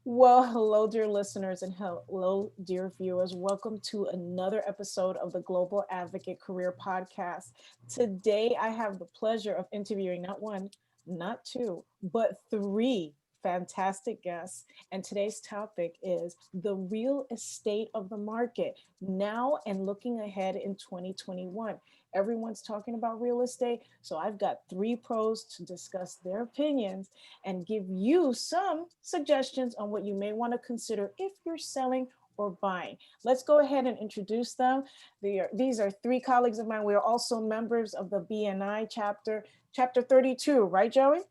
Well, hello, dear listeners, and hello, dear viewers. Welcome to another episode of the Global Advocate Career Podcast. Today, I have the pleasure of interviewing not one, not two, but three fantastic guests. And today's topic is the real estate of the market now and looking ahead in 2021. Everyone's talking about real estate, so I've got three pros to discuss their opinions and give you some suggestions on what you may want to consider if you're selling or buying. Let's go ahead and introduce them. These are three colleagues of mine. We are also members of the BNI chapter 32, right, Joey?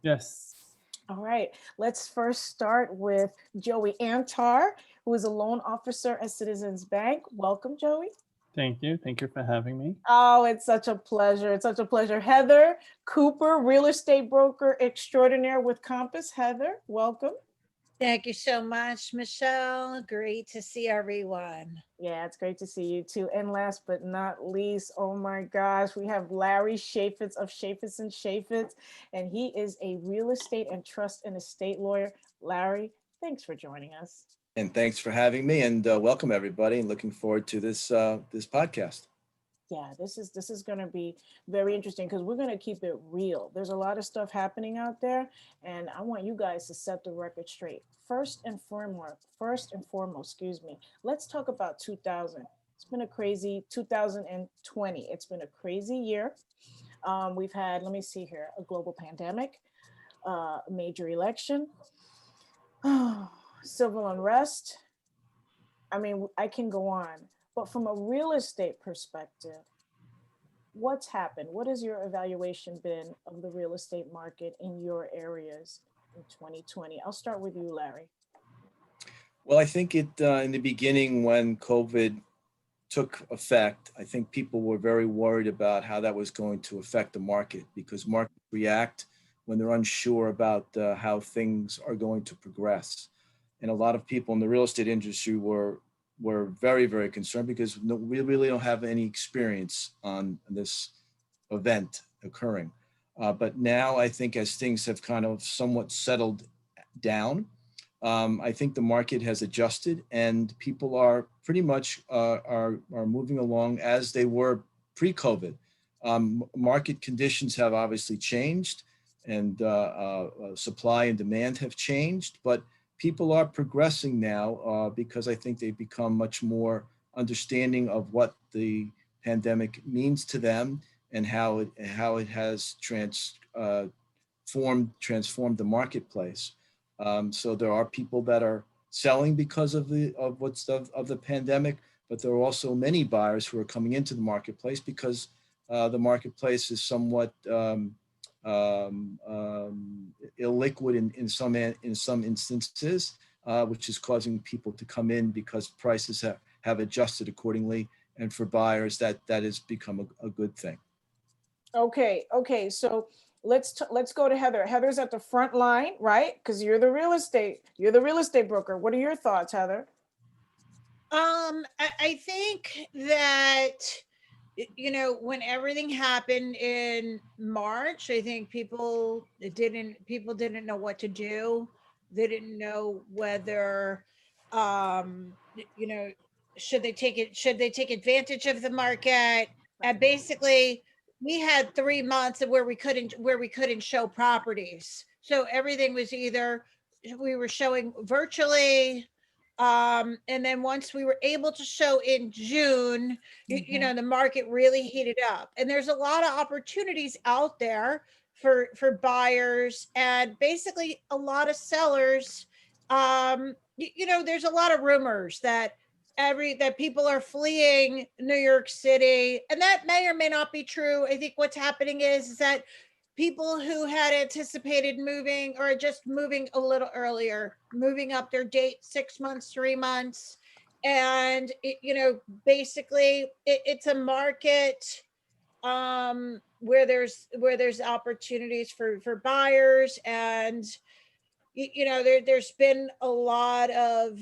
Yes. All right, let's first start with Joey Antar, who is a loan officer at Citizens Bank. Welcome, Joey. Thank you. Thank you for having me. Oh, it's such a pleasure. It's such a pleasure. Heather Cooper, real estate broker extraordinaire with Compass. Heather, welcome. Thank you so much, Michelle. Great to see everyone. Yeah, it's great to see you too. And last but not least, oh my gosh, we have Larry Chaifeitz of Chaifeitz and Chaifeitz, and he is a real estate and trust and estate lawyer. Larry, thanks for joining us. And thanks for having me, and welcome everybody. And looking forward to this podcast. Yeah, this is going to be very interesting because we're going to keep it real. There's a lot of stuff happening out there, and I want you guys to set the record straight. First and foremost, excuse me. Let's talk about 2000. It's been a crazy 2020. It's been a crazy year. We've had, let me see here, a global pandemic, a major election, civil unrest. I mean, I can go on, but from a real estate perspective, what's happened? What has your evaluation been of the real estate market in your areas in 2020? I'll start with you, Larry. Well, I think it in the beginning when COVID took effect, I think people were very worried about how that was going to affect the market because markets react when they're unsure about how things are going to progress. And a lot of people in the real estate industry were very, very concerned because we really don't have any experience on this event occurring. But now I think as things have kind of somewhat settled down, I think the market has adjusted and people are pretty much are moving along as they were pre-COVID. Market conditions have obviously changed and supply and demand have changed, but people are progressing now because I think they've become much more understanding of what the pandemic means to them and how it has transformed the marketplace. So there are people that are selling because of the pandemic, but there are also many buyers who are coming into the marketplace because the marketplace is somewhat illiquid in some instances, which is causing people to come in because prices have adjusted accordingly. And for buyers, that has become a good thing. Okay. So let's go to Heather. Heather's at the front line, right? Because you're the real estate broker. What are your thoughts, Heather? I think that when everything happened in March, I think people didn't know what to do. They didn't know whether um you know should they take advantage of the market. And basically we had 3 months of where we couldn't show properties, so everything was either we were showing virtually, and then once we were able to show in June, Mm-hmm. the market really heated up, and there's a lot of opportunities out there for buyers, and basically a lot of sellers. There's a lot of rumors that people are fleeing New York City, and that may or may not be true. I think what's happening is that people who had anticipated moving or just moving a little earlier, moving up their date 6 months, 3 months. And, basically it's a market where there's opportunities for buyers. And, there's been a lot of,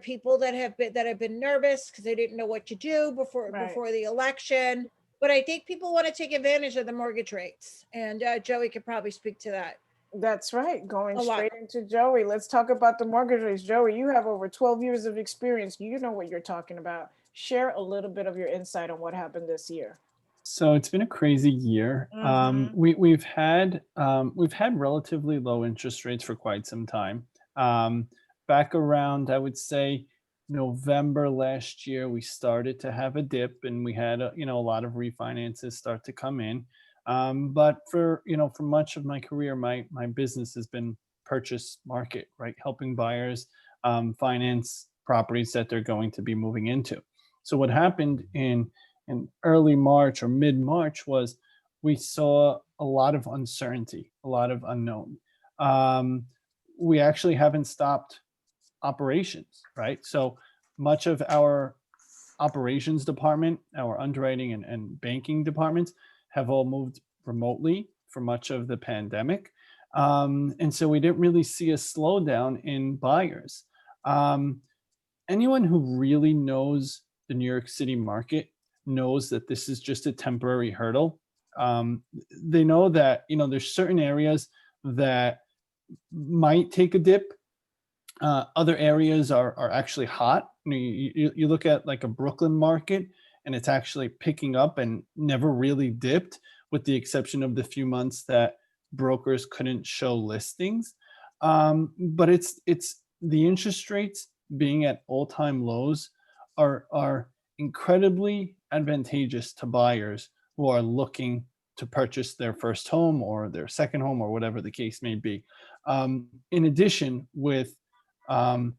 people that have been nervous because they didn't know what to do before Right. before the election. But I think people want to take advantage of the mortgage rates, and Joey could probably speak to that. That's right. Going A lot. straight into Joey. Let's talk about the mortgage rates. Joey, you have over 12 years of experience. You know what you're talking about. Share a little bit of your insight on what happened this year. So it's been a crazy year. Mhm. We've had relatively low interest rates for quite some time. Um, Back around, I would say, November last year, we started to have a dip, and we had a lot of refinances start to come in. But for much of my career, my business has been purchase market, right, helping buyers finance properties that they're going to be moving into. So what happened in early March or mid March was we saw a lot of uncertainty, a lot of unknown. Um, we actually haven't stopped operations, right? So much of our operations department, our underwriting and banking departments have all moved remotely for much of the pandemic. And so we didn't really see a slowdown in buyers. Um, Anyone who really knows the New York City market knows that this is just a temporary hurdle. They know that there's certain areas that might take a dip. Other areas are actually hot. You look at like a Brooklyn market, and it's actually picking up and never really dipped, with the exception of the few months that brokers couldn't show listings. But it's the interest rates being at all-time lows are incredibly advantageous to buyers who are looking to purchase their first home or their second home or whatever the case may be. In addition, with um,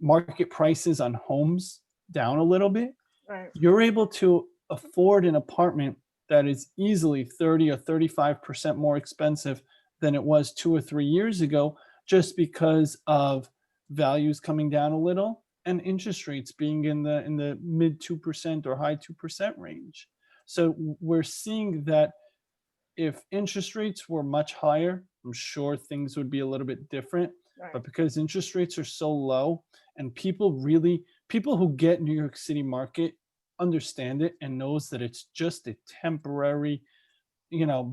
market prices on homes down a little bit, Right. you're able to afford an apartment that is easily 30 or 35% more expensive than it was 2 or 3 years ago, just because of values coming down a little and interest rates being in the mid 2% or high 2% range. So we're seeing that if interest rates were much higher, I'm sure things would be a little bit different. Right. But because interest rates are so low, and people who get New York City market understand it and knows that it's just a temporary,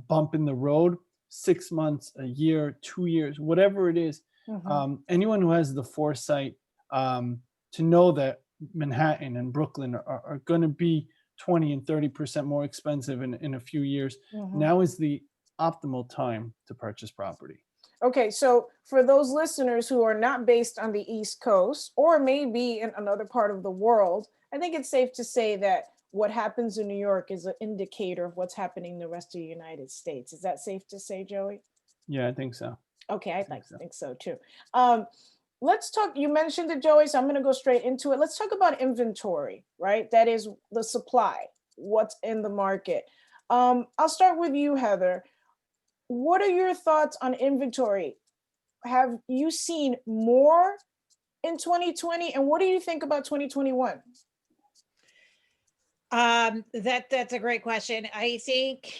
bump in the road, 6 months, a year, 2 years, whatever it is. Mhm. Anyone who has the foresight to know that Manhattan and Brooklyn are going to be 20 and 30% more expensive in a few years, Mhm. now is the optimal time to purchase property. Okay, so for those listeners who are not based on the East Coast or maybe in another part of the world, I think it's safe to say that what happens in New York is an indicator of what's happening in the rest of the United States. Is that safe to say, Joey? Yeah, I think so. Okay, I Think so. think so too. Um, let's talk. You mentioned it, Joey, so I'm going to go straight into it. Let's talk about inventory, right? That is the supply, what's in the market. I'll start with you, Heather. What are your thoughts on inventory? Have you seen more in 2020? And what do you think about 2021? That's a great question. I think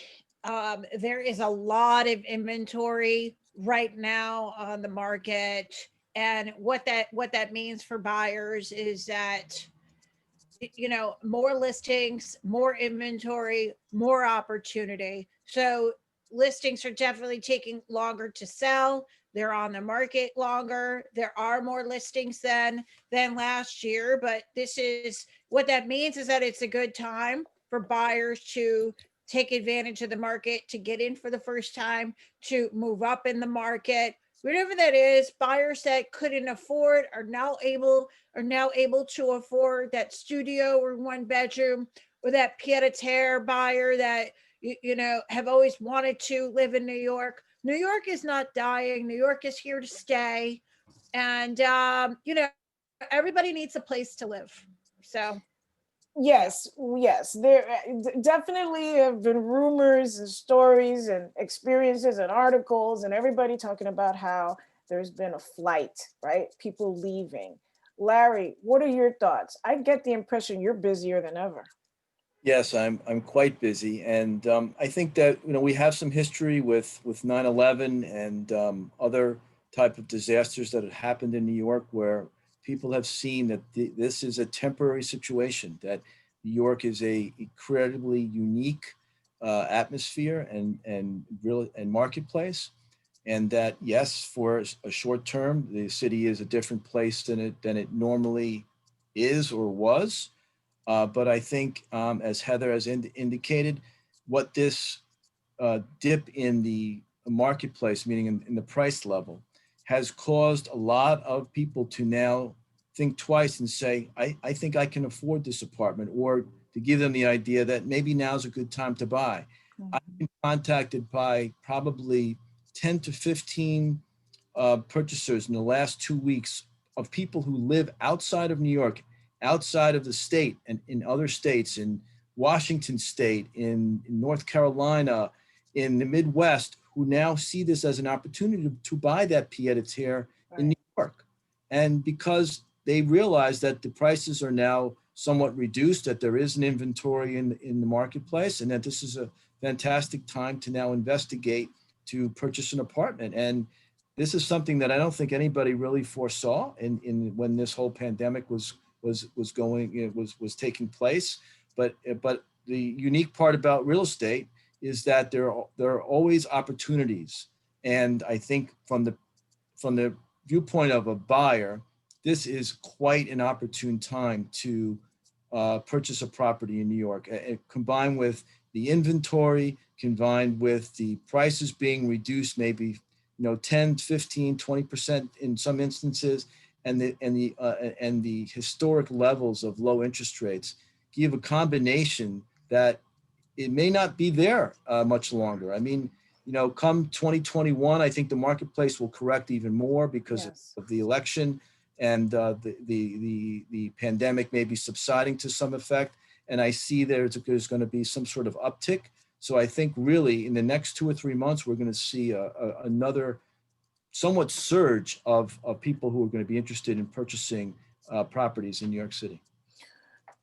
there is a lot of inventory right now on the market, and what that means for buyers is that more listings, more inventory, more opportunity. So listings are definitely taking longer to sell. They're on the market longer. There are more listings than last year, but this is what that means is that it's a good time for buyers to take advantage of the market, to get in for the first time, to move up in the market. Whatever that is, buyers that couldn't afford are now able to afford that studio or one bedroom, or that pied-a-terre buyer that have always wanted to live in New York. New York is not dying. New York is here to stay, and everybody needs a place to live. So yeah. Yes, yes, there definitely have been rumors and stories and experiences and articles and everybody talking about how there's been a flight, right? People leaving. Larry, what are your thoughts? I get the impression you're busier than ever. Yes, I'm quite busy, and I think that we have some history with 9/11 and other type of disasters that had happened in New York, where people have seen that this is a temporary situation. That New York is a incredibly unique atmosphere and real and marketplace, and that, yes, for a short term, the city is a different place than it normally is or was. But I think, as Heather has indicated, what this dip in the marketplace, meaning in the price level, has caused a lot of people to now think twice and say, I think I can afford this apartment, or to give them the idea that maybe now's a good time to buy. I've been contacted by probably 10 to 15 purchasers in the last 2 weeks of people who live outside of New York, outside of the state, and in other states, in Washington State, in North Carolina, in the Midwest, who now see this as an opportunity to buy that pied-à-terre in New York. And because they realize that the prices are now somewhat reduced, that there is an inventory in the marketplace, and that this is a fantastic time to now investigate to purchase an apartment. And this is something that I don't think anybody really foresaw in when this whole pandemic was taking place. But the unique part about real estate is that there are always opportunities. And I think from the viewpoint of a buyer, this is quite an opportune time to purchase a property in New York, combined with the inventory, combined with the prices being reduced, maybe 10, 15, 20% in some instances, and the historic levels of low interest rates give a combination that it may not be there much longer. I mean, come 2021, I think the marketplace will correct even more because of the election, and the pandemic may be subsiding to some effect. And I see there's going to be some sort of uptick. So I think really in the next 2 or 3 months, we're going to see another somewhat surge of people who are going to be interested in purchasing properties in New York City.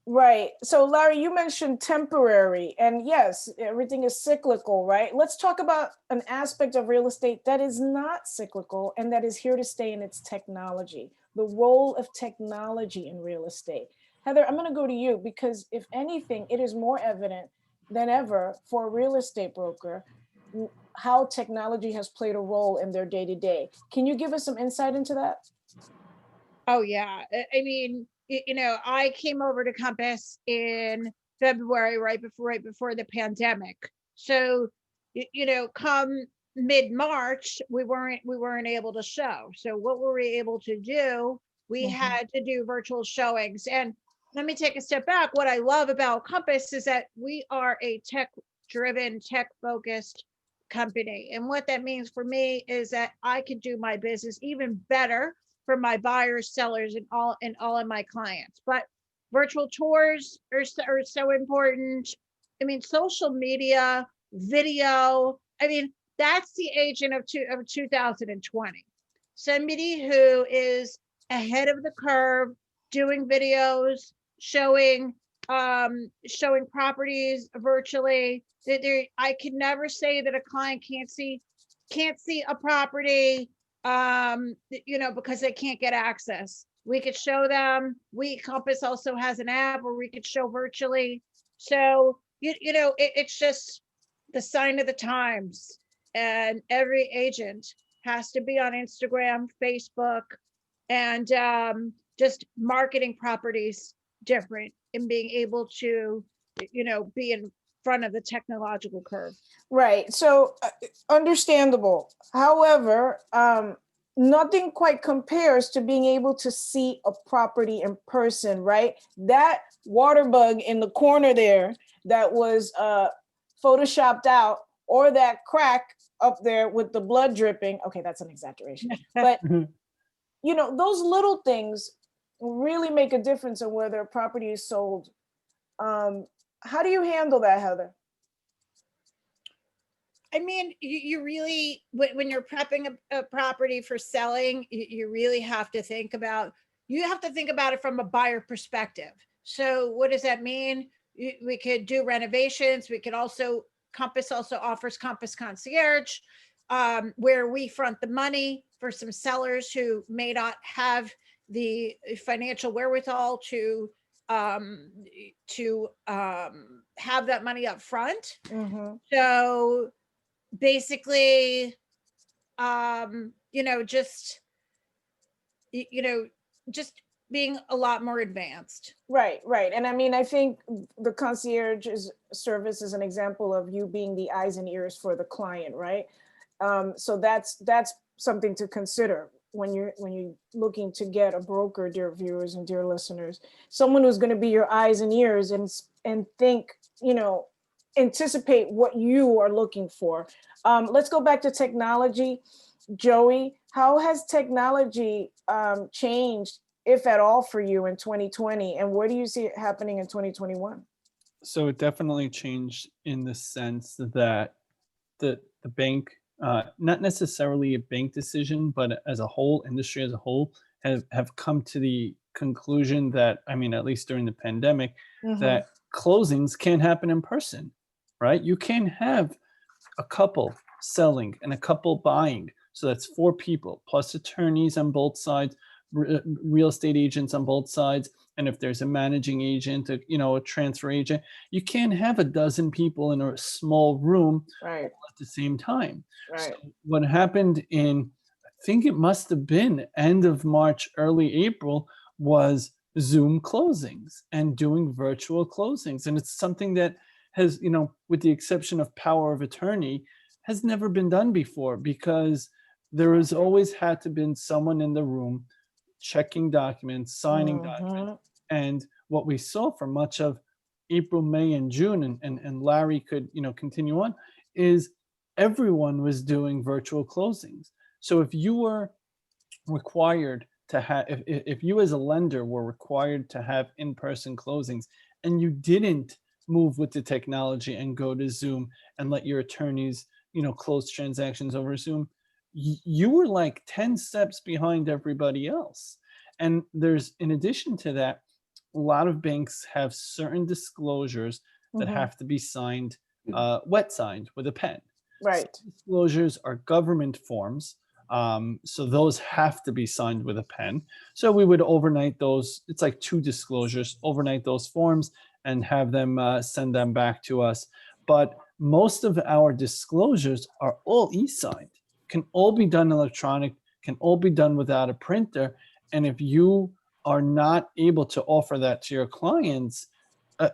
Right. So Larry, you mentioned temporary, and yes, everything is cyclical, right? Let's talk about an aspect of real estate that is not cyclical and that is here to stay, in its technology, the role of technology in real estate. Heather, I'm going to go to you because if anything, it is more evident than ever for a real estate broker how technology has played a role in their day-to-day. Can you give us some insight into that? Oh yeah. I mean, I came over to Compass in February, right before the pandemic. So, come mid-March, we weren't able to show. So what were we able to do? We had to do virtual showings. And let me take a step back. What I love about Compass is that we are a tech-driven, tech-focused company. And what that means for me is that I can do my business even better for my buyers, sellers, and all of my clients. But virtual tours are so important. I mean, social media, video. I mean, that's the agent of 2020. Somebody who is ahead of the curve, doing videos, showing properties virtually. I could never say that a client can't see a property because they can't get access. We could show them. Compass also has an app where we could show virtually. So, it's just the sign of the times. And every agent has to be on Instagram, Facebook, and just marketing properties different and being able to, be in front of the technological curve. Right. So understandable. However, nothing quite compares to being able to see a property in person, right? That water bug in the corner there that was photoshopped out, or that crack up there with the blood dripping. Okay, that's an exaggeration. But, those little things really make a difference in where their property is sold. How do you handle that, Heather? I mean, you really, when you're prepping a property for selling, you really have to think about it from a buyer perspective. So what does that mean? We could do renovations. We could also, Compass also offers Compass Concierge, where we front the money for some sellers who may not have the financial wherewithal to have that money up front. So basically, you know, just, you know, just being a lot more advanced. Right, right. And I mean, I think the concierge service is an example of you being the eyes and ears for the client, right? So that's something to consider when you're looking to get a broker, dear viewers and dear listeners, someone who's going to be your eyes and ears and think, you know, anticipate what you are looking for. Let's go back to technology. Joey, how has technology changed, if at all, for you in 2020, and where do you see it happening in 2021? So it definitely changed in the sense that the bank, not necessarily a bank decision, but as a whole, industry as a whole, have come to the conclusion that, I mean, at least during the pandemic, that closings can't happen in person, right? You can't have a couple selling and a couple buying. So that's 4 people plus attorneys on both sides, real estate agents on both sides. And if there's a managing agent, a transfer agent, you can't have a dozen people in a small room Right, at the same time. So right. what happened in, I think it must have been end of March, early April, was Zoom closings and doing virtual closings. And it's something that has, with the exception of power of attorney, has never been done before, because there has always had to been someone in the room checking documents, signing documents. And what we saw for much of April, May, and June, and Larry could, continue on, is everyone was doing virtual closings. So if you were required to have, if you as a lender were required to have in-person closings and you didn't move with the technology and go to Zoom and let your attorneys, close transactions over Zoom, you were like 10 steps behind everybody else. And there's, in addition to that, a lot of banks have certain disclosures that have to be signed, wet signed with a pen. Right. Some disclosures are government forms. So those have to be signed with a pen. So we would overnight those. It's like 2 disclosures, overnight those forms and have them send them back to us. But most of our disclosures are all e-signed, can all be done electronic, can all be done without a printer. And if you are not able to offer that to your clients,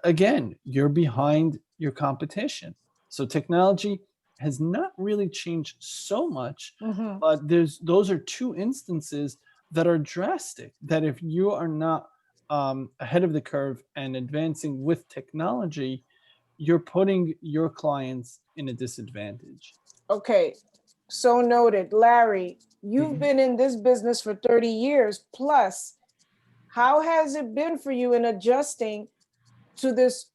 again, you're behind your competition. So technology has not really changed so much, but those are 2 instances that are drastic, that if you are not ahead of the curve and advancing with technology, you're putting your clients in a disadvantage. Okay, so noted. Larry, you've been in this business for 30 years plus. How has it been for you in adjusting to this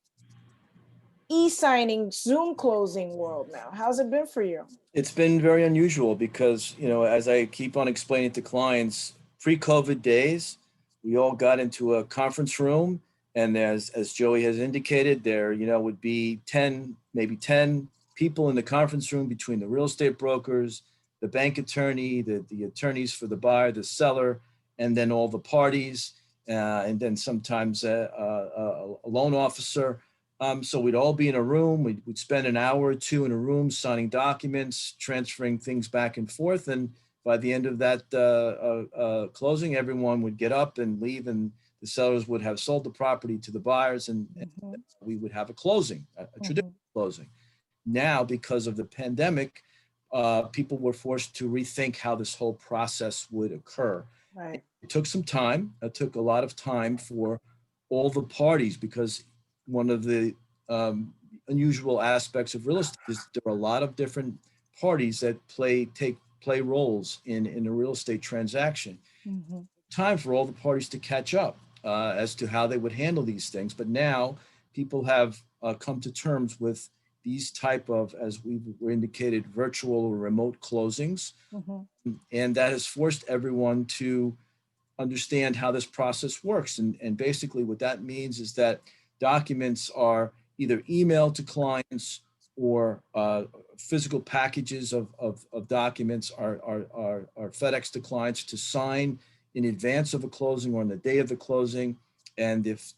e-signing Zoom closing world now? How's it been for you? It's been very unusual because, as I keep on explaining to clients, pre-COVID days, we all got into a conference room, and as Joey has indicated, there, would be 10, maybe 10 people in the conference room between the real estate brokers, the bank attorney, the attorneys for the buyer, the seller, and then all the parties, and then sometimes a loan officer. So we'd all be in a room. We'd spend an hour or 2 in a room signing documents, transferring things back and forth. And by the end of that closing, everyone would get up and leave, and the sellers would have sold the property to the buyers, and we would have a closing, a traditional closing. Now, because of the pandemic, people were forced to rethink how this whole process would occur. Right. It took some time. It took a lot of time for all the parties, because one of the unusual aspects of real estate is there are a lot of different parties that play roles in a real estate transaction. Time for all the parties to catch up as to how they would handle these things. But now people have come to terms with these type of, as we were indicated, virtual or remote closings. And that has forced everyone to understand how this process works. And basically what that means is that documents are either emailed to clients, or physical packages of documents are FedEx to clients to sign in advance of a closing or on the day of the closing. And if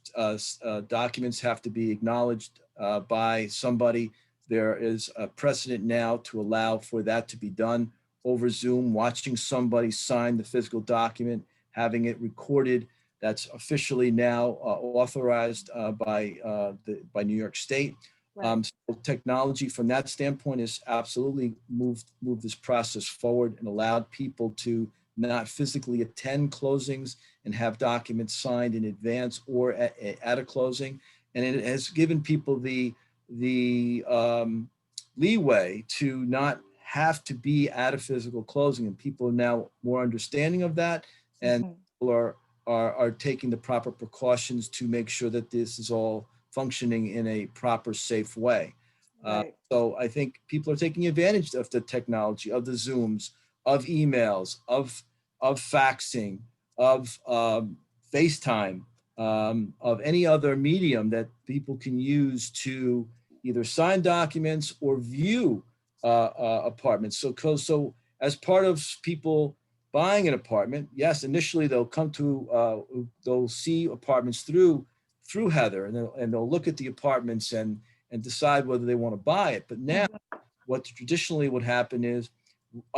documents have to be acknowledged by somebody, there is a precedent now to allow for that to be done over Zoom, watching somebody sign the physical document, having it recorded. That's officially now authorized by New York State. Right. So technology from that standpoint has absolutely moved this process forward and allowed people to not physically attend closings and have documents signed in advance or at a closing. And it has given people the leeway to not have to be at a physical closing, and people are now more understanding of that, and people are taking the proper precautions to make sure that this is all functioning in a proper, safe way. Right. So I think people are taking advantage of the technology, of the Zooms, of emails, of faxing, of FaceTime, of any other medium that people can use to either sign documents or view apartments. So as part of people buying an apartment, yes, initially they'll come to, they'll see apartments through Heather, and they'll look at the apartments and decide whether they want to buy it. But now what traditionally would happen is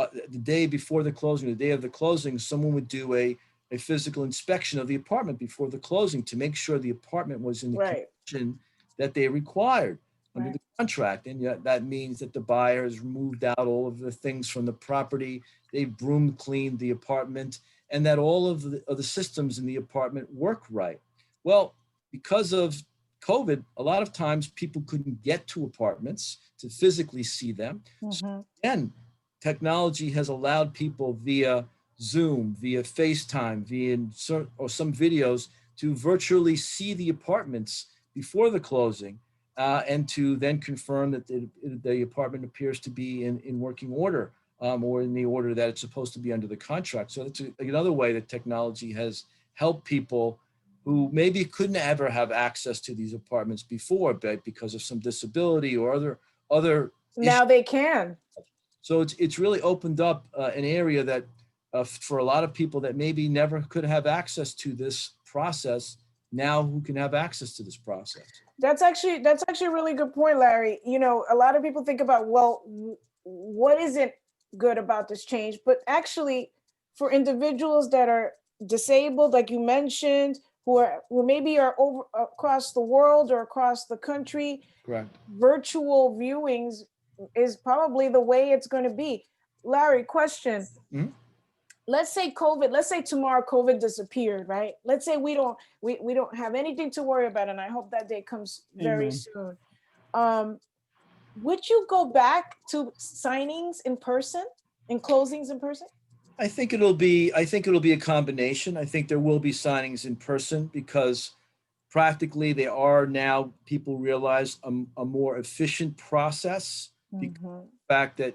the day before the closing, the day of the closing, someone would do a physical inspection of the apartment before the closing to make sure the apartment was in the condition that they required under the contract. And yet that means that the buyer has removed out all of the things from the property, they've broom cleaned the apartment, and that all of the systems in the apartment work right. Well, because of COVID, a lot of times people couldn't get to apartments to physically see them. So again, technology has allowed people via Zoom, via FaceTime, via or some videos to virtually see the apartments before the closing, and to then confirm that the apartment appears to be in working order, or in the order that it's supposed to be under the contract. So that's another way that technology has helped people who maybe couldn't ever have access to these apartments before, but because of some disability or other now issues. they can. So it's really opened up an area that for a lot of people that maybe never could have access to this process, now who can have access to this process. That's actually a really good point, Larry. You know, a lot of people think about, well, what isn't good about this change? But actually, for individuals that are disabled, like you mentioned, who maybe are over across the world or across the country, correct, virtual viewings is probably the way it's going to be. Larry, question. Let's say tomorrow COVID disappeared, right? Let's say we don't have anything to worry about, and I hope that day comes very soon. Would you go back to signings in person and closings in person? I think it'll be a combination. I think there will be signings in person because practically they are now, people realize, a more efficient process. Because of the fact that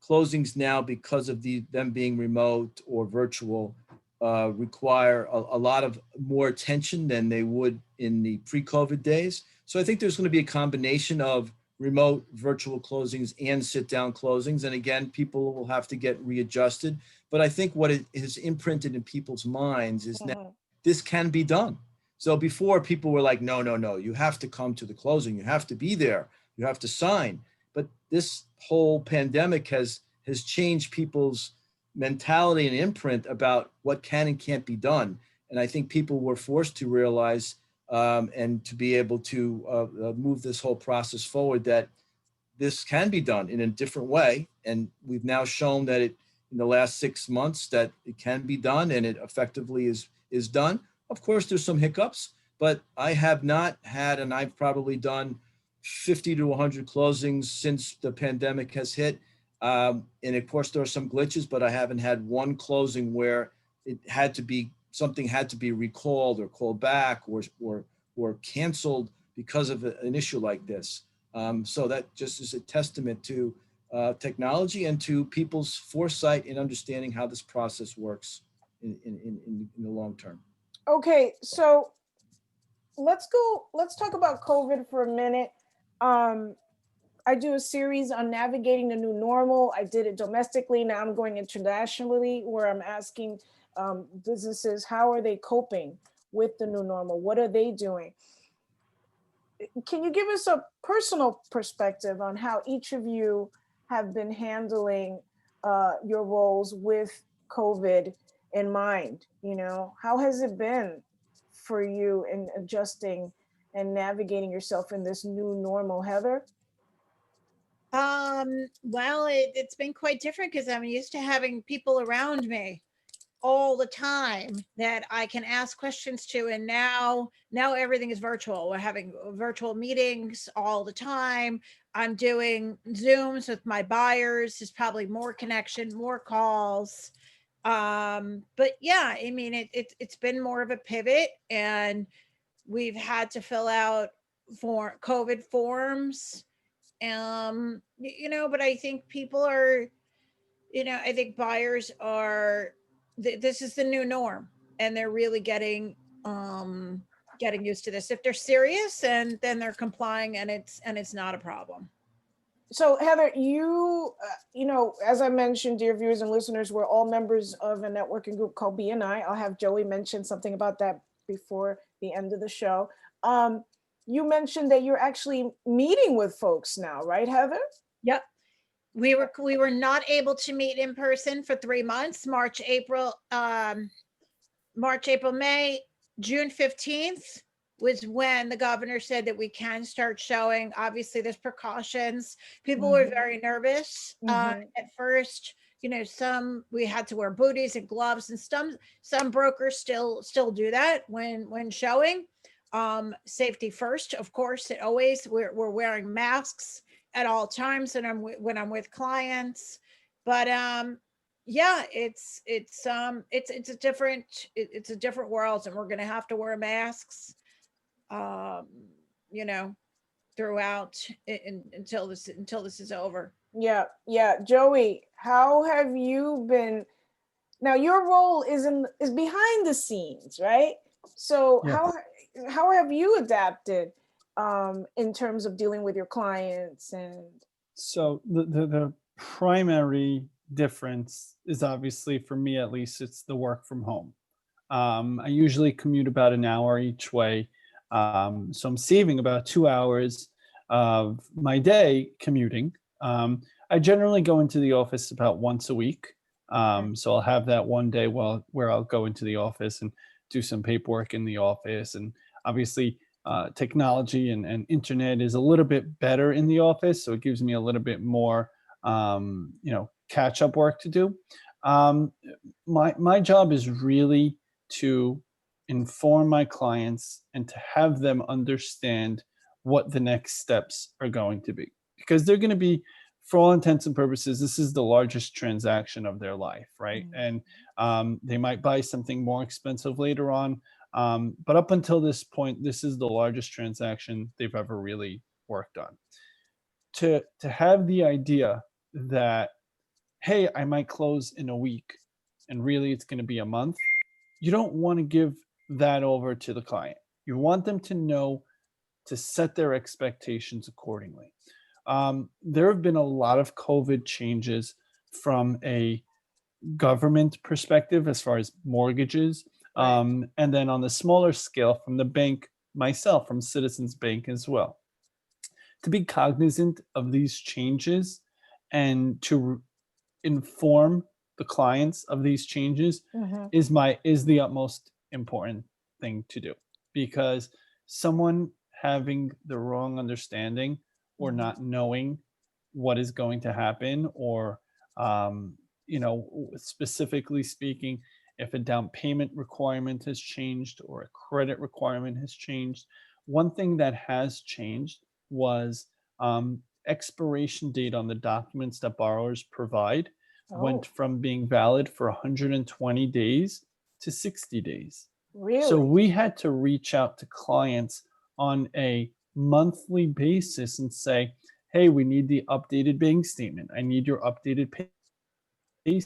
closings now, because of them being remote or virtual, require a lot of more attention than they would in the pre-COVID days. So I think there's going to be a combination of remote, virtual closings and sit-down closings. And again, people will have to get readjusted. But I think what it is imprinted in people's minds is that this can be done. So before, people were like, no, you have to come to the closing. You have to be there. You have to sign. But this whole pandemic has changed people's mentality and imprint about what can and can't be done. And I think people were forced to realize and to be able to move this whole process forward, that this can be done in a different way. And we've now shown that in the last 6 months that it can be done, and it effectively is done. Of course, there's some hiccups, but I have not had, and I've probably done 50 to 100 closings since the pandemic has hit. And of course, there are some glitches, but I haven't had one closing where something had to be recalled or called back or canceled because of an issue like this. So that just is a testament to technology and to people's foresight in understanding how this process works in the long term. Okay, so let's talk about COVID for a minute. I do a series on navigating the new normal. I did it domestically. Now I'm going internationally, where I'm asking businesses, how are they coping with the new normal? What are they doing? Can you give us a personal perspective on how each of you have been handling your roles with COVID in mind? You know, how has it been for you in adjusting and navigating yourself in this new normal, Heather? Well, it's been quite different because I'm used to having people around me all the time that I can ask questions to, and now everything is virtual. We're having virtual meetings all the time. I'm doing Zooms with my buyers. There's probably more connection, more calls. But yeah, I mean, it's been more of a pivot, and we've had to fill out for COVID forms. But I think people are, I think buyers are, this is the new norm, and they're really getting used to this. If they're serious, and then they're complying, and it's not a problem. So Heather, you know, as I mentioned, dear viewers and listeners, we're all members of a networking group called BNI. I'll have Joey mention something about that before the end of the show. You mentioned that you're actually meeting with folks now, right, Heather? Yep. We were not able to meet in person for 3 months, March, April, May. June 15th was when the governor said that we can start showing. Obviously, there's precautions. People were very nervous at first. Some, we had to wear booties and gloves, and some brokers still do that when showing. Safety first, of course. It always, we're wearing masks at all times, and when I'm with clients. But yeah, it's a different world, and we're going to have to wear masks, um, you know, throughout until this is over. Yeah, yeah. Joey, how have you been? Now your role is behind the scenes, right? So Yeah. how have you adapted in terms of dealing with your clients and So the primary difference is, obviously, for me at least, it's the work from home. I usually commute about an hour each way. So I'm saving about 2 hours of my day commuting. I generally go into the office about once a week. So I'll have that one day where I'll go into the office and do some paperwork in the office. And obviously, technology and internet is a little bit better in the office. So it gives me a little bit more, catch up work to do. Um, my job is really to inform my clients and to have them understand what the next steps are going to be, because they're going to be, for all intents and purposes, this is the largest transaction of their life, right? And they might buy something more expensive later on, but up until this point, this is the largest transaction they've ever really worked on. To have the idea that, hey, I might close in a week, and really it's going to be a month, you don't want to give that over to the client. You want them to know to set their expectations accordingly. There have been a lot of COVID changes from a government perspective as far as mortgages, and then on the smaller scale from the bank, myself, from Citizens Bank as well. To be cognizant of these changes and to inform the clients of these changes is the utmost important thing to do, because someone having the wrong understanding or not knowing what is going to happen, or specifically speaking, if a down payment requirement has changed or a credit requirement has changed. One thing that has changed was expiration date on the documents that borrowers provide went from being valid for 120 days to 60 days. really? So we had to reach out to clients on a monthly basis and say, hey, we need the updated bank statement. I need your updated pay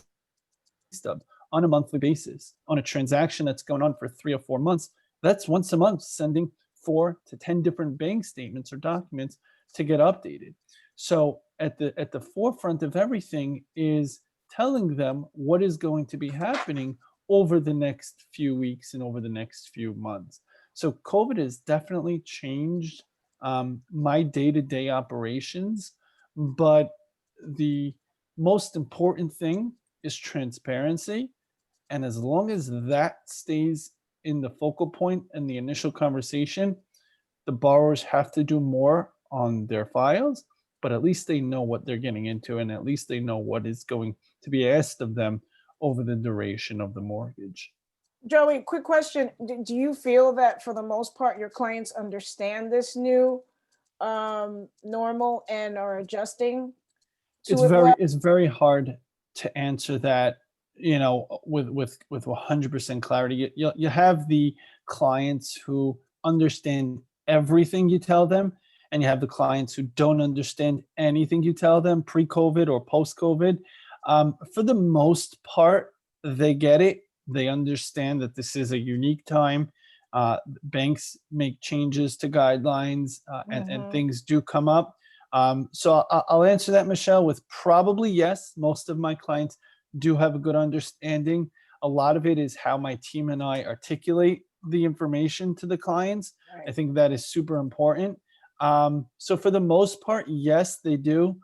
stub on a monthly basis. On a transaction that's going on for 3 or 4 months, that's once a month sending 4 to 10 different bank statements or documents to get updated. So at the forefront of everything is telling them what is going to be happening over the next few weeks and over the next few months. So COVID has definitely changed my day-to-day operations, but the most important thing is transparency. And as long as that stays in the focal point in the initial conversation, the borrowers have to do more on their files, but at least they know what they're getting into, and at least they know what is going to be asked of them over the duration of the mortgage. Joey, quick question. Do you feel that for the most part, your clients understand this new normal and are adjusting to it well? It's very hard to answer that, you know, with 100% clarity. You have the clients who understand everything you tell them, and you have the clients who don't understand anything you tell them, pre-COVID or post-COVID. For the most part, they get it. They understand that this is a unique time. Banks make changes to guidelines, and things do come up. So I'll answer that, Michelle, with probably yes. Most of my clients do have a good understanding. A lot of it is how my team and I articulate the information to the clients. Right. I think that is super important. So for the most part, yes, they do.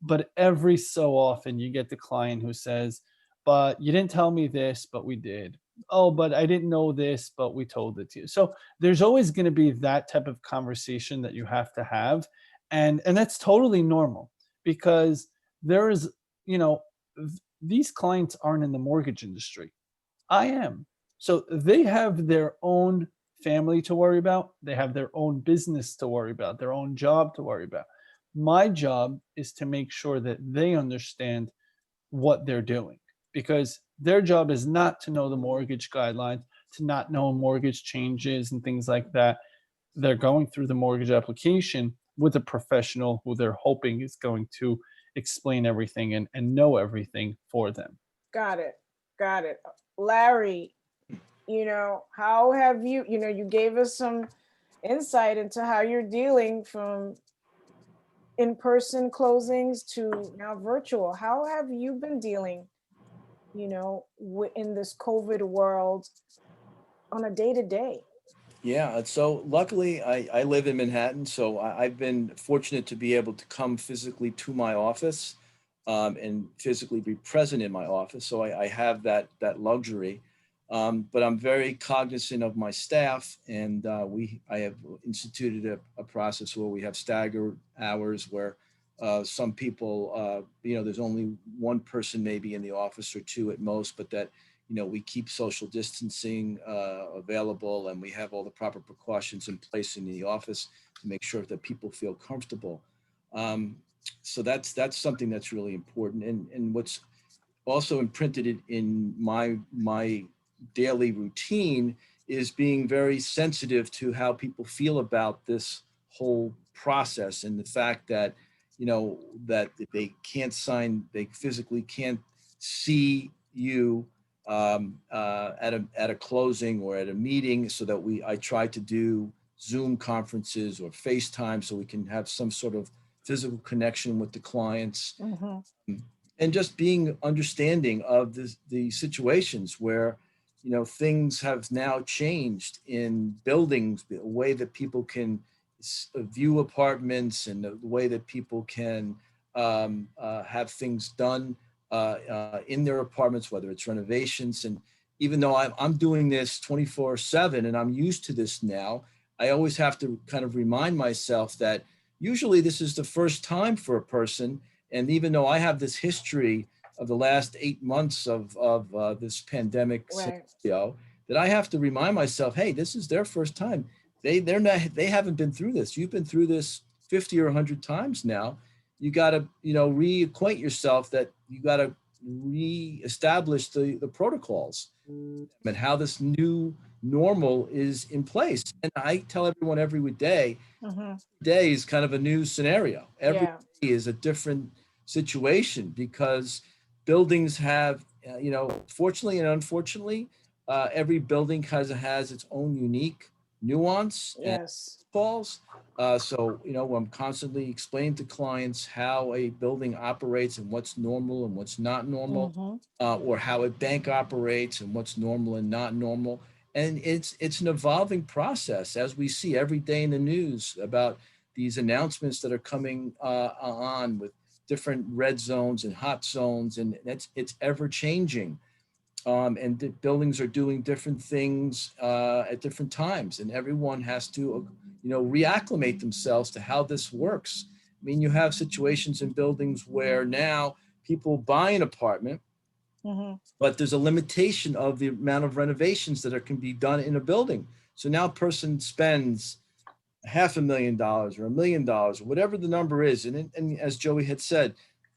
But every so often you get the client who says, but you didn't tell me this, but we did. Oh, but I didn't know this, but we told it to you. So there's always going to be that type of conversation that you have to have. And that's totally normal, because there is, you know, these clients aren't in the mortgage industry. I am. So they have their own family to worry about. They have their own business to worry about, their own job to worry about. My job is to make sure that they understand what they're doing, because their job is not to know the mortgage guidelines, to not know mortgage changes and things like that. They're going through the mortgage application with a professional who they're hoping is going to explain everything and know everything for them. Got it. Got it. Larry, you know, how have you, you know, you gave us some insight into how you're dealing from in-person closings to now virtual. How have you been dealing, you know, in this COVID world on a day-to-day? Yeah, so luckily I live in Manhattan, so I've been fortunate to be able to come physically to my office, and physically be present in my office. So I have that luxury, but I'm very cognizant of my staff, and I have instituted a process where we have staggered hours where some people, there's only one person maybe in the office or two at most, but that we keep social distancing available, and we have all the proper precautions in place in the office to make sure that people feel comfortable. So that's something that's really important. And what's also imprinted in my daily routine is being very sensitive to how people feel about this whole process, and the fact that that they can't sign, they physically can't see you at a closing or at a meeting, so that I try to do Zoom conferences or FaceTime so we can have some sort of physical connection with the clients. And just being understanding of the situations where things have now changed in buildings, the way that people can view apartments, and the way that people can have things done in their apartments, whether it's renovations. And even though I'm doing this 24/7 and I'm used to this now, I always have to kind of remind myself that usually this is the first time for a person. And even though I have this history of the last 8 months of this pandemic scenario, that I have to remind myself, hey, this is their first time. They haven't been through this. You've been through this 50 or 100 times now. You got to, reacquaint yourself, that you got to reestablish the protocols and how this new normal is in place. And I tell everyone every day, day is kind of a new scenario. Every day is a different situation, because buildings have, fortunately and unfortunately, every building has its own unique nuance and falls. So, I'm constantly explaining to clients how a building operates and what's normal and what's not normal, or how a bank operates and what's normal and not normal. And it's an evolving process, as we see every day in the news about these announcements that are coming on with different red zones and hot zones, and it's ever changing. And the buildings are doing different things at different times, and everyone has to, reacclimate themselves to how this works. I mean, you have situations in buildings where now people buy an apartment, but there's a limitation of the amount of renovations that can be done in a building. So now a person spends $500,000 or $1 million, or whatever the number is. And as Joey had said,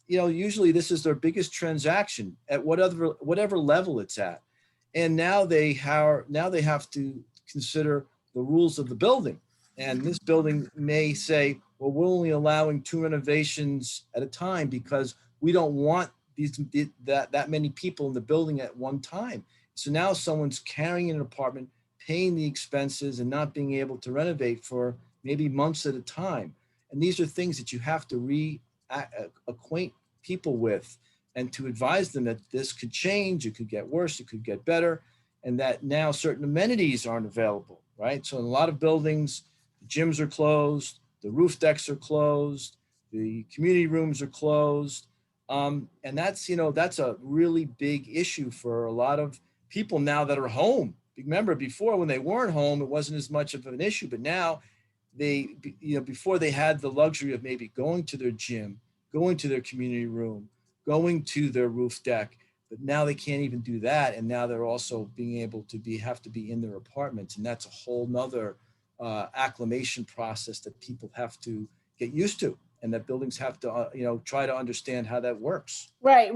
usually this is their biggest transaction at whatever level it's at. And now they have to consider the rules of the building. And this building may say, well, we're only allowing 2 renovations at a time because we don't want that many people in the building at one time. So now someone's carrying an apartment, paying the expenses, and not being able to renovate for maybe months at a time. And these are things that you have to acquaint people with, and to advise them that this could change, it could get worse, it could get better, and that now certain amenities aren't available, right? So in a lot of buildings, the gyms are closed, the roof decks are closed, the community rooms are closed. And that's a really big issue for a lot of people now that are home. Remember, before, when they weren't home, it wasn't as much of an issue, but now before they had the luxury of maybe going to their gym, going to their community room, going to their roof deck, but now they can't even do that. And now they're also being able to have to be in their apartments. And that's a whole nother acclimation process that people have to get used to, and that buildings have to, try to understand how that works. Right.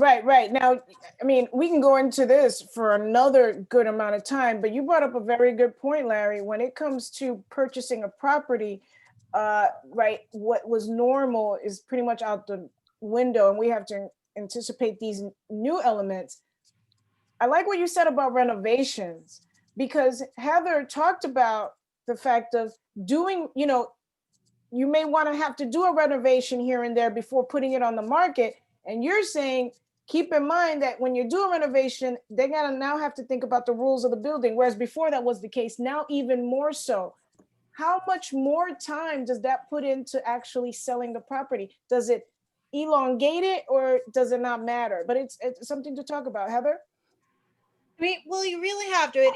Now, I mean, we can go into this for another good amount of time, but you brought up a very good point, Larry. When it comes to purchasing a property, right, what was normal is pretty much out the window, and we have to anticipate these new elements. I like what you said about renovations, because Heather talked about the fact of doing, you may want to have to do a renovation here and there before putting it on the market. And you're saying, keep in mind that when you do a renovation, they're going to now have to think about the rules of the building. Whereas before that was the case, now even more so. How much more time does that put into actually selling the property? Does it elongate it, or does it not matter? But it's something to talk about. Heather? I mean, well, you really have to,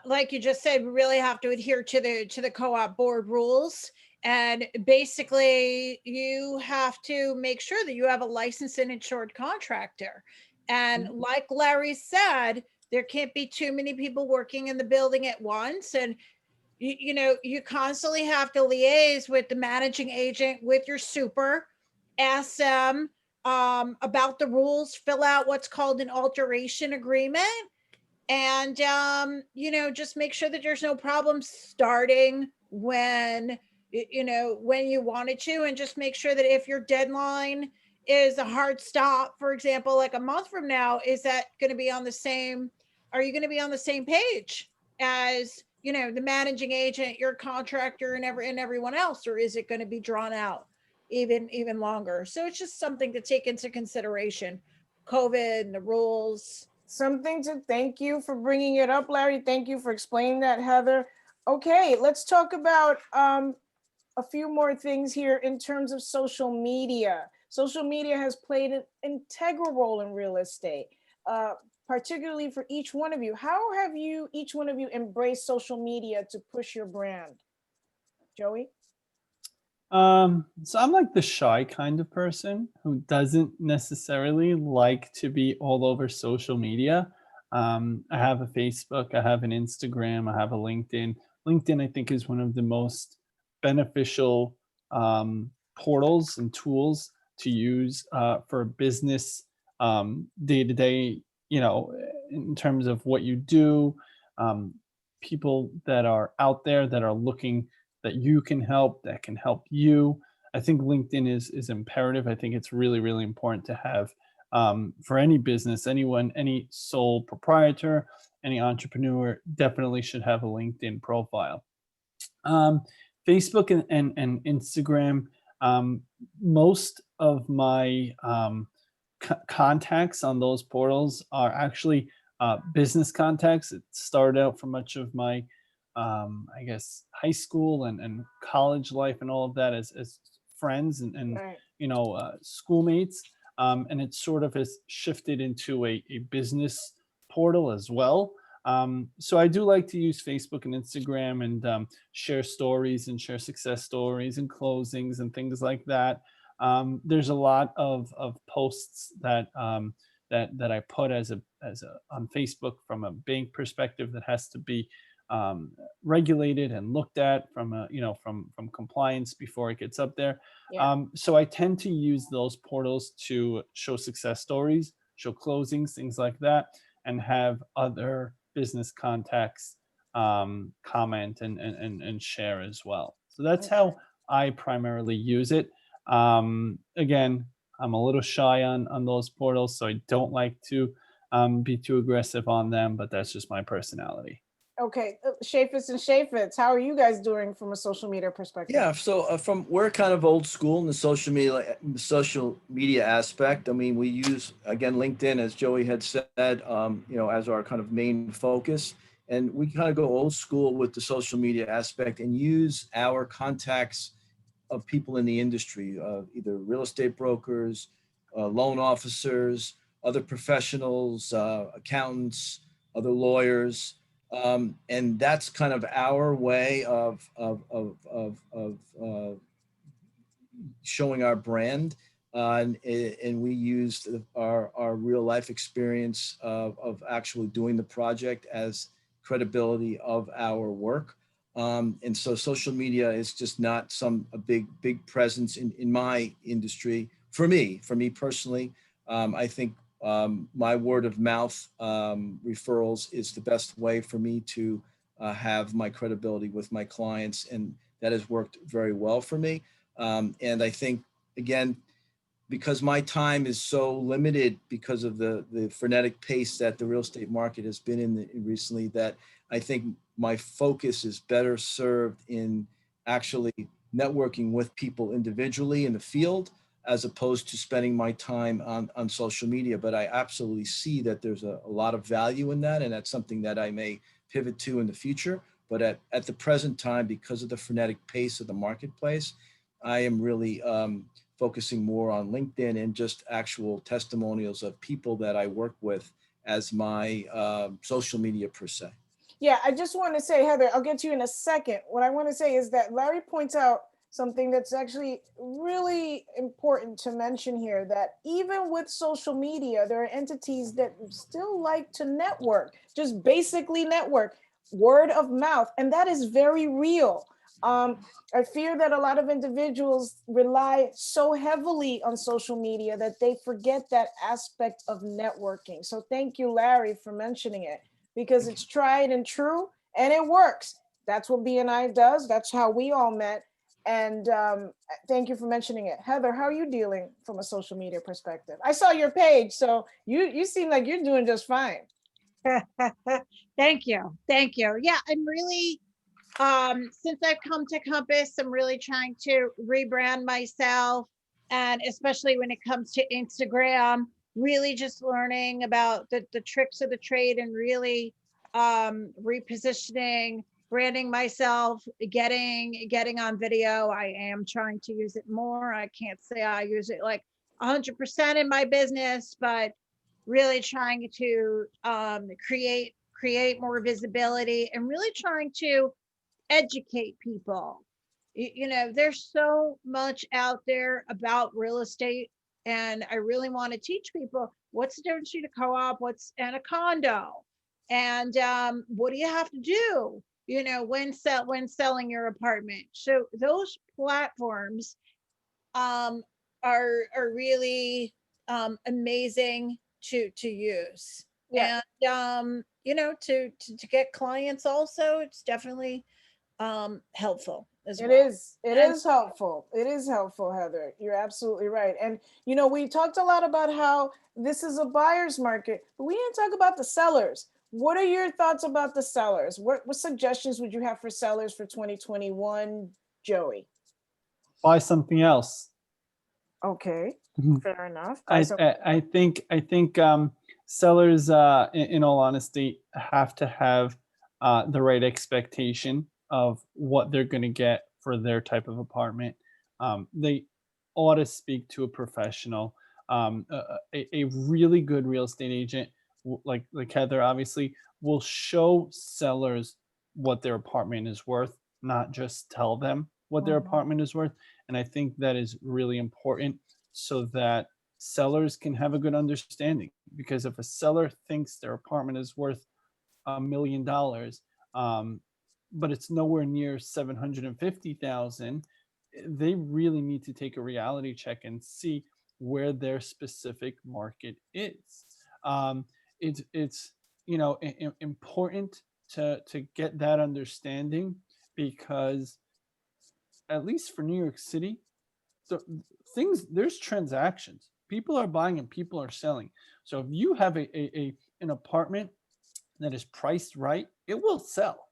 like you just said, we really have to adhere to the co-op board rules. And basically, you have to make sure that you have a licensed and insured contractor. And like Larry said, there can't be too many people working in the building at once. And you constantly have to liaise with the managing agent, with your super, ask them about the rules, fill out what's called an alteration agreement. And, just make sure that there's no problem starting when you wanted to, and just make sure that if your deadline is a hard stop, for example, like a month from now, are you going to be on the same page as, the managing agent, your contractor, and everyone else, or is it going to be drawn out even longer? So it's just something to take into consideration, COVID and the rules. Something to thank you for bringing it up, Larry. Thank you for explaining that, Heather. Okay, let's talk about a few more things here in terms of social media. Social media has played an integral role in real estate, particularly for each one of you. How have each one of you embraced social media to push your brand? Joey? So I'm like the shy kind of person who doesn't necessarily like to be all over social media. I have a Facebook, I have an Instagram, I have a LinkedIn. LinkedIn, I think, is one of the most beneficial portals and tools to use for business day to day, in terms of what you do. People that are out there that are looking, that you can help, that can help you. I think LinkedIn is imperative. I think it's really, really important to have for any business, anyone, any sole proprietor, any entrepreneur definitely should have a LinkedIn profile. Facebook and Instagram, most of my contacts on those portals are actually business contacts. It started out for much of my I guess high school and college life and all of that as friends and Right. schoolmates, and it sort of has shifted into a business portal as well. So I do like to use Facebook and Instagram and share stories and share success stories and closings and things like that. There's a lot of posts that I put as a on Facebook from a bank perspective that has to be regulated and looked at from from compliance before it gets up there. Yeah. So I tend to use those portals to show success stories, show closings, things like that, and have other business contacts comment and share as well. So that's Okay. how I primarily use it. Again, I'm a little shy on those portals, so I don't like to be too aggressive on them, but that's just my personality. Okay. Chaifeitz and Chaifeitz, how are you guys doing from a social media perspective? Yeah, so from we're kind of old school in the social media aspect. I mean, we use again LinkedIn, as Joey had said, as our kind of main focus, and we kind of go old school with the social media aspect and use our contacts of people in the industry, either real estate brokers, loan officers, other professionals, accountants, other lawyers, and that's kind of our way of showing our brand. And we used our real life experience of actually doing the project as credibility of our work. And so social media is just not a big presence in my industry. For me personally, I think my word of mouth referrals is the best way for me to have my credibility with my clients, and that has worked very well for me. And I think, again, because my time is so limited because of the frenetic pace that the real estate market has been in recently, that I think my focus is better served in actually networking with people individually in the field, as opposed to spending my time on social media. But I absolutely see that there's a lot of value in that, and that's something that I may pivot to in the future. But at the present time, because of the frenetic pace of the marketplace, I am really focusing more on LinkedIn and just actual testimonials of people that I work with as my social media per se. Yeah, I just want to say, Heather, I'll get to you in a second. What I want to say is that Larry points out something that's actually really important to mention here, that even with social media, there are entities that still like to network, just basically network, word of mouth, and that is very real. I fear that a lot of individuals rely so heavily on social media that they forget that aspect of networking. So thank you, Larry, for mentioning it, because it's tried and true and it works. That's what BNI does. That's how we all met. And thank you for mentioning it. Heather, how are you dealing from a social media perspective? I saw your page, so you seem like you're doing just fine. Thank you. Yeah, I'm really, since I've come to Compass, I'm really trying to rebrand myself, and especially when it comes to Instagram, really just learning about the tricks of the trade and really repositioning, branding myself, getting on video. I am trying to use it more. I can't say I use it like 100% in my business, but really trying to create more visibility and really trying to educate people. There's so much out there about real estate, and I really want to teach people what's the difference between a co-op, what's and a condo, and what do you have to do, when selling your apartment. So those platforms are really amazing to use. Yeah. And to get clients also, it's definitely helpful as well. It is helpful. It is helpful, Heather. You're absolutely right. And we talked a lot about how this is a buyer's market, but we didn't talk about the sellers. What are your thoughts about the sellers? What suggestions would you have for sellers for 2021, Joey? Buy something else. Okay, fair enough. I think sellers, in all honesty, have to have the right expectation of what they're going to get for their type of apartment. they ought to speak to a professional, a really good real estate agent, like Heather, obviously, will show sellers what their apartment is worth, not just tell them what their Mhm. apartment is worth. And I think that is really important so that sellers can have a good understanding. Because if a seller thinks their apartment is worth $1 million, um, but it's nowhere near 750,000, they really need to take a reality check and see where their specific market is. Um, it's important to get that understanding, because at least for New York City, the there's transactions. People are buying and people are selling. So if you have an apartment that is priced right, it will sell.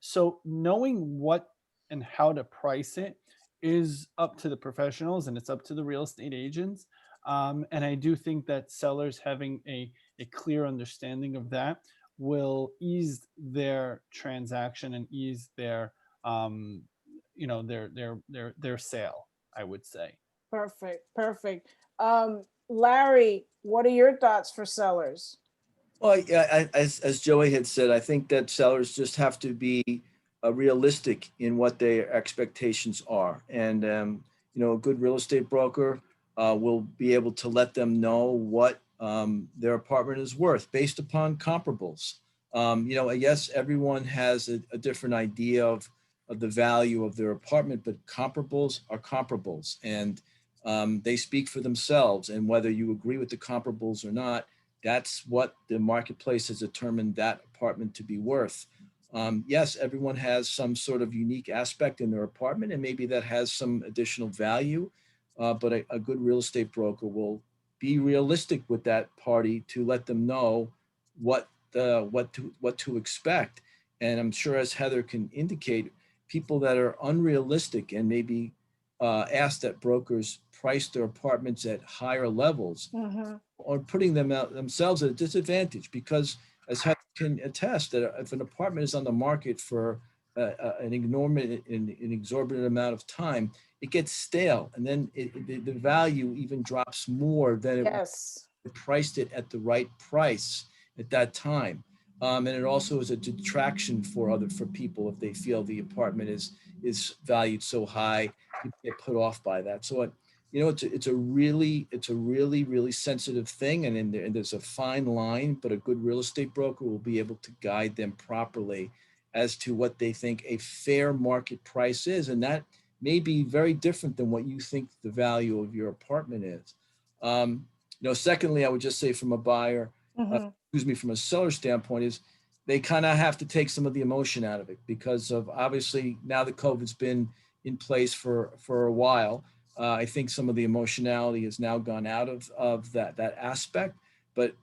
So knowing what and how to price it is up to the professionals, and it's up to the real estate agents. And I do think that sellers having a clear understanding of that will ease their transaction and ease their their sale, I would say. Perfect. Perfect. Larry, what are your thoughts for sellers? Well, yeah, as Joey had said, I think that sellers just have to be realistic in what their expectations are, and a good real estate broker will be able to let them know what their apartment is worth based upon comparables. Yes, everyone has a different idea of the value of their apartment, but comparables are comparables, and they speak for themselves. And whether you agree with the comparables or not, that's what the marketplace has determined that apartment to be worth. Yes, everyone has some sort of unique aspect in their apartment, and maybe that has some additional value. But a good real estate broker will be realistic with that party to let them know what to expect. And I'm sure, as Heather can indicate, people that are unrealistic and maybe ask that brokers price their apartments at higher levels Mhm. or putting them out themselves at a disadvantage, because as Heather can attest, that if an apartment is on the market for an exorbitant amount of time, it gets stale, and then the value even drops more than it Yes. priced it at the right price at that time. And it also is a detraction for people if they feel the apartment is valued so high, people get put off by that. So it's a really sensitive thing, and there's a fine line, but a good real estate broker will be able to guide them properly as to what they think a fair market price is, and that may be very different than what you think the value of your apartment is. Secondly, I would just say from a buyer, Mhm. from a seller standpoint, is they kind of have to take some of the emotion out of it, because of obviously now that COVID's been in place for a while. I think some of the emotionality has now gone out of that aspect. But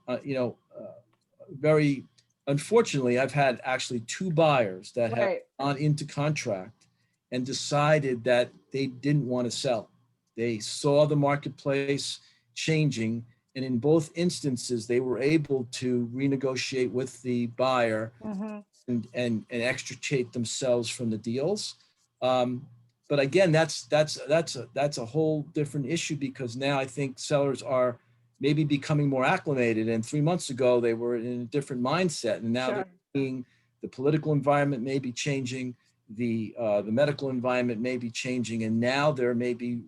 very unfortunately, I've had actually two buyers that have Right. gone into contract and decided that they didn't want to sell. They saw the marketplace changing, and in both instances, they were able to renegotiate with the buyer Mhm. and extricate themselves from the deals. Um, but again, that's a whole different issue, because now I think sellers are maybe becoming more acclimated. And 3 months ago, they were in a different mindset, and now they're Sure. seeing the political environment may be changing, the medical environment may be changing, and now there may be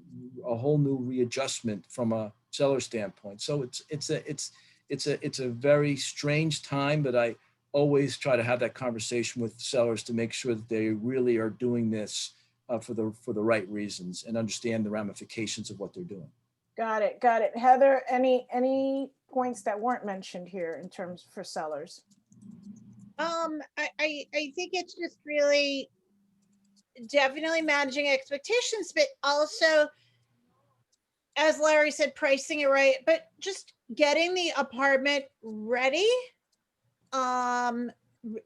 a whole new readjustment from a seller standpoint. So it's a very strange time, but I always try to have that conversation with sellers to make sure that they really are doing this for the right reasons and understand the ramifications of what they're doing. Got it. Got it. Heather, any points that weren't mentioned here in terms for sellers? I think it's just really definitely managing expectations, but also, as Larry said, pricing it right, but just getting the apartment ready,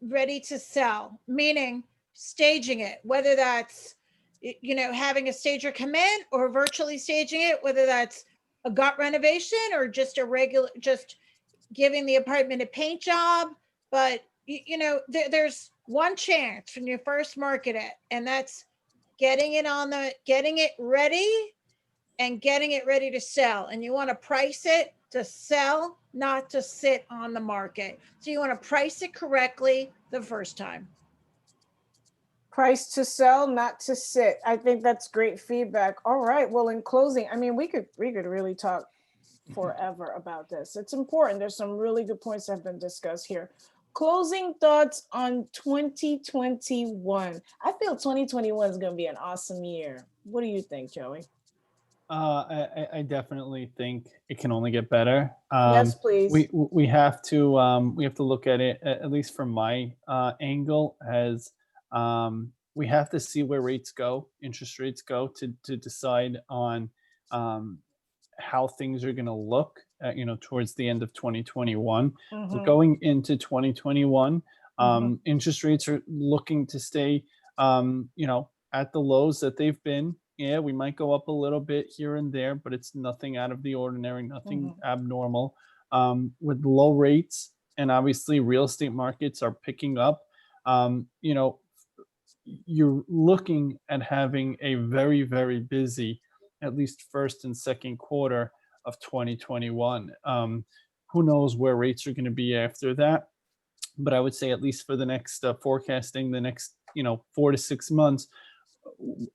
ready to sell, meaning staging it, whether that's having a stager come in or virtually staging it, whether that's a gut renovation or just a regular, just giving the apartment a paint job. But there's one chance when you first market it, and that's getting it ready and getting it ready to sell. And you want to price it to sell, not to sit on the market. So you want to price it correctly the first time. Price to sell, not to sit. I think that's great feedback. All right. Well, in closing, I mean, we could really talk forever about this. It's important. There's some really good points that have been discussed here. Closing thoughts on 2021. I feel 2021 is going to be an awesome year. What do you think, Joey? I definitely think it can only get better. Yes, please. We have to look at it, at least from my angle, as we have to see where interest rates go to decide on how things are going to look towards the end of 2021. We're going into 2021. Interest rates are looking to stay at the lows that they've been. Yeah, we might go up a little bit here and there, but it's nothing out of the ordinary, nothing abnormal. With low rates, and obviously real estate markets are picking up, you're looking at having a very, very busy, at least first and second quarter of 2021. Who knows where rates are going to be after that? But I would say, at least for the next forecasting, the next 4 to 6 months,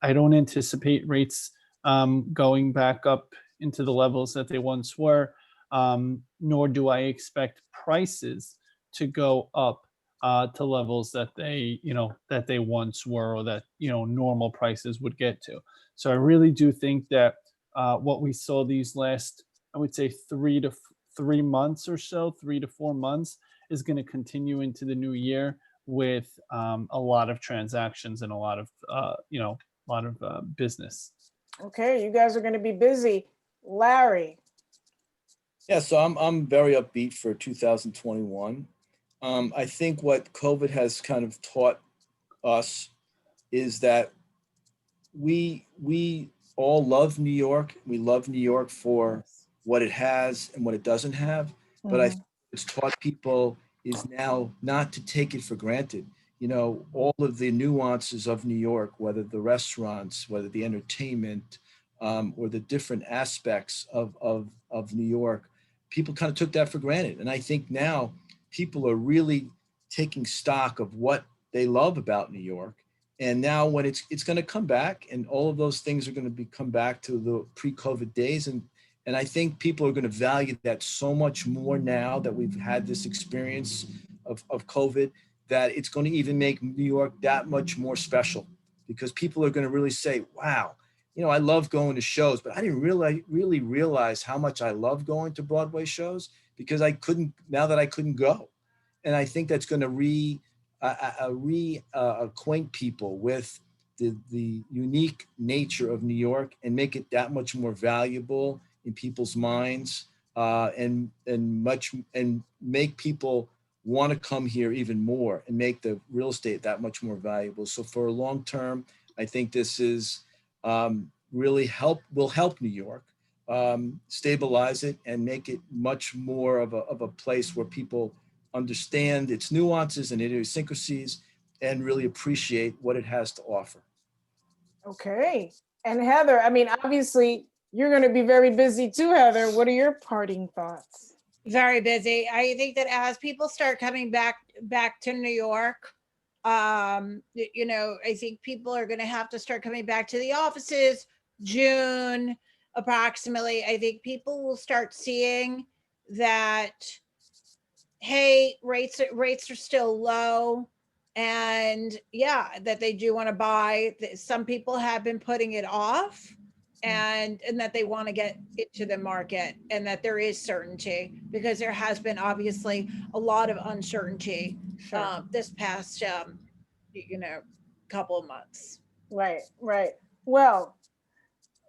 I don't anticipate rates going back up into the levels that they once were, nor do I expect prices to go up to levels that they once were, or that normal prices would get to. So I really do think that what we saw these last, I would say 3 to 4 months, is going to continue into the new year, with a lot of transactions and a lot of business. Okay, you guys are going to be busy. Larry. Yeah, so I'm very upbeat for 2021. I think what COVID has kind of taught us is that we all love New York. We love New York for what it has and what it doesn't have. But I think it's taught people is now not to take it for granted. All of the nuances of New York, whether the restaurants, whether the entertainment, or the different aspects of New York, people kind of took that for granted. And I think now people are really taking stock of what they love about New York. And now when it's going to come back, and all of those things are going to come back to the pre-COVID days. And I think people are going to value that so much more now that we've had this experience of COVID, that it's going to even make New York that much more special, because people are going to really say, wow, I love going to shows, but I didn't really realize how much I love going to Broadway shows, because I couldn't go. And I think that's going to acquaint people with the unique nature of New York, and make it that much more valuable in people's minds, and make people want to come here even more, and make the real estate that much more valuable. So for a long term, I think this is will help New York stabilize it, and make it much more of a place where people understand its nuances and idiosyncrasies, and really appreciate what it has to offer. Okay. And Heather, I mean, obviously you're going to be very busy too, Heather. What are your parting thoughts? Very busy. I think that as people start coming back to New York, I think people are going to have to start coming back to the offices June approximately. I think people will start seeing that, hey, rates are still low, and that they do want to buy. Some people have been putting it off, and that they want to get into the market, and that there is certainty, because there has been obviously a lot of uncertainty this past couple of months. Right. Well,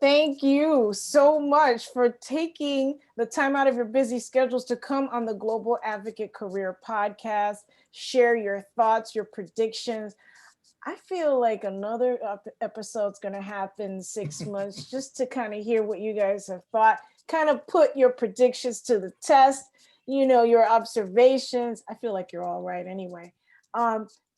thank you so much for taking the time out of your busy schedules to come on the Global Advocate Career Podcast, share your thoughts, your predictions. I feel like another episode's going to happen 6 months, just to kind of hear what you guys have thought, kind of put your predictions to the test, your observations. I feel like you're all right anyway.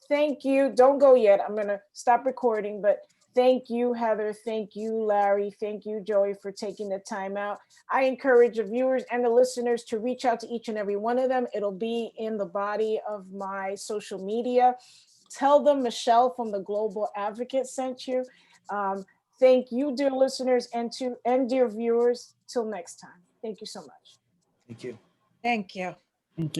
Thank you. Don't go yet. I'm going to stop recording, but Thank you, Heather. Thank you, Larry. Thank you, Joey, for taking the time out. I encourage the viewers and the listeners to reach out to each and every one of them. It'll be in the body of my social media. Tell them Michelle from the Global Advocate sent you. Thank you, dear listeners, and dear viewers. Till next time. Thank you so much. Thank you. Thank you. Thank you.